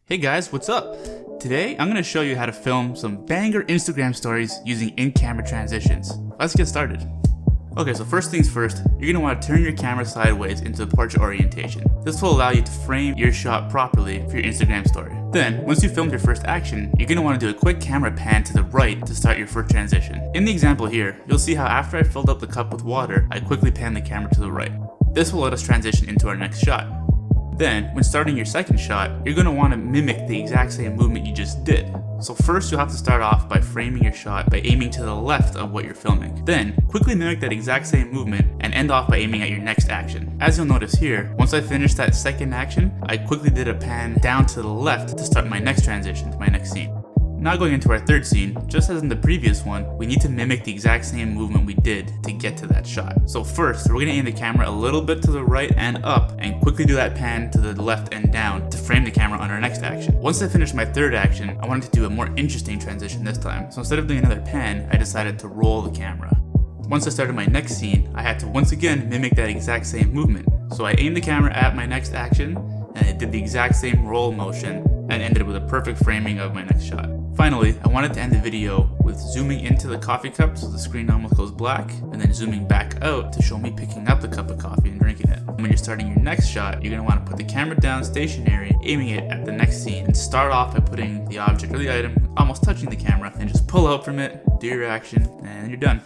Hey guys, what's up? Today, I'm going to show you how to film some banger Instagram stories using in-camera transitions. Let's get started. Okay, so first things first, you're going to want to turn your camera sideways into the portrait orientation. This will allow you to frame your shot properly for your Instagram story. Then, once you've filmed your first action, you're going to want to do a quick camera pan to the right to start your first transition. In the example here, you'll see how after I filled up the cup with water, I quickly pan the camera to the right. This will let us transition into our next shot. Then, when starting your second shot, you're going to want to mimic the exact same movement you just did. So first you'll have to start off by framing your shot by aiming to the left of what you're filming. Then, quickly mimic that exact same movement and end off by aiming at your next action. As you'll notice here, once I finished that second action, I quickly did a pan down to the left to start my next transition to my next scene. Now going into our third scene, just as in the previous one, we need to mimic the exact same movement we did to get to that shot. So first, we're going to aim the camera a little bit to the right and up, and quickly do that pan to the left and down to frame the camera on our next action. Once I finished my third action, I wanted to do a more interesting transition this time. So instead of doing another pan, I decided to roll the camera. Once I started my next scene, I had to once again mimic that exact same movement. So I aimed the camera at my next action, and it did the exact same roll motion, and ended with a perfect framing of my next shot. Finally, I wanted to end the video with zooming into the coffee cup so the screen almost goes black, and then zooming back out to show me picking up the cup of coffee and drinking it. When you're starting your next shot, you're going to want to put the camera down stationary, aiming it at the next scene, and start off by putting the object or the item almost touching the camera, and just pull out from it, do your action, and you're done.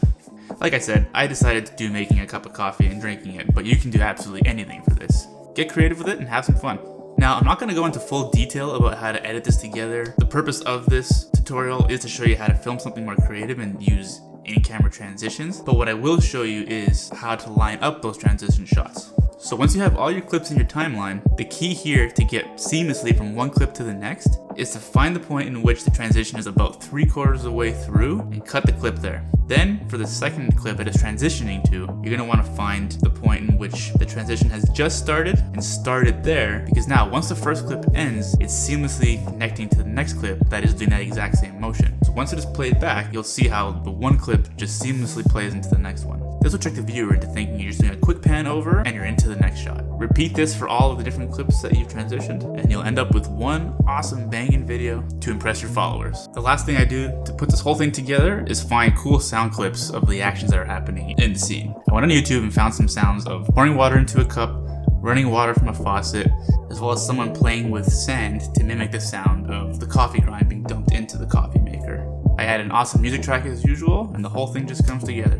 Like I said, I decided to do making a cup of coffee and drinking it, but you can do absolutely anything for this. Get creative with it and have some fun. Now, I'm not going to go into full detail about how to edit this together. The purpose of this tutorial is to show you how to film something more creative and use in-camera transitions, but what I will show you is how to line up those transition shots. So once you have all your clips in your timeline, the key here to get seamlessly from one clip to the next is to find the point in which the transition is about 3/4 of the way through and cut the clip there. Then, for the second clip it is transitioning to, you're going to want to find the point in which the transition has just started and started there, because now once the first clip ends, it's seamlessly connecting to the next clip that is doing that exact same motion. So once it is played back, you'll see how the one clip just seamlessly plays into the next one. This will trick the viewer into thinking you're just doing a quick pan over and you're into the next shot. Repeat this for all of the different clips that you've transitioned, and you'll end up with one awesome banging video to impress your followers. The last thing I do to put this whole thing together is find cool sound clips of the actions that are happening in the scene. I went on YouTube and found some sounds of pouring water into a cup, running water from a faucet, as well as someone playing with sand to mimic the sound of the coffee grind being dumped into the coffee maker. I had an awesome music track as usual, and the whole thing just comes together.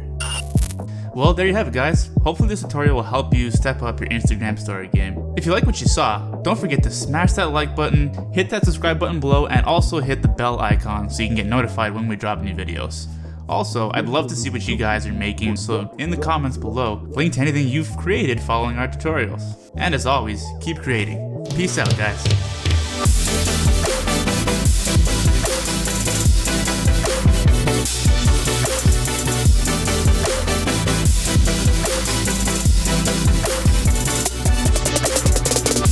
Well, there you have it, guys. Hopefully this tutorial will help you step up your Instagram story game. If you like what you saw, don't forget to smash that like button, hit that subscribe button below, and also hit the bell icon so you can get notified when we drop new videos. Also, I'd love to see what you guys are making, so in the comments below, link to anything you've created following our tutorials. And as always, keep creating. Peace out, guys.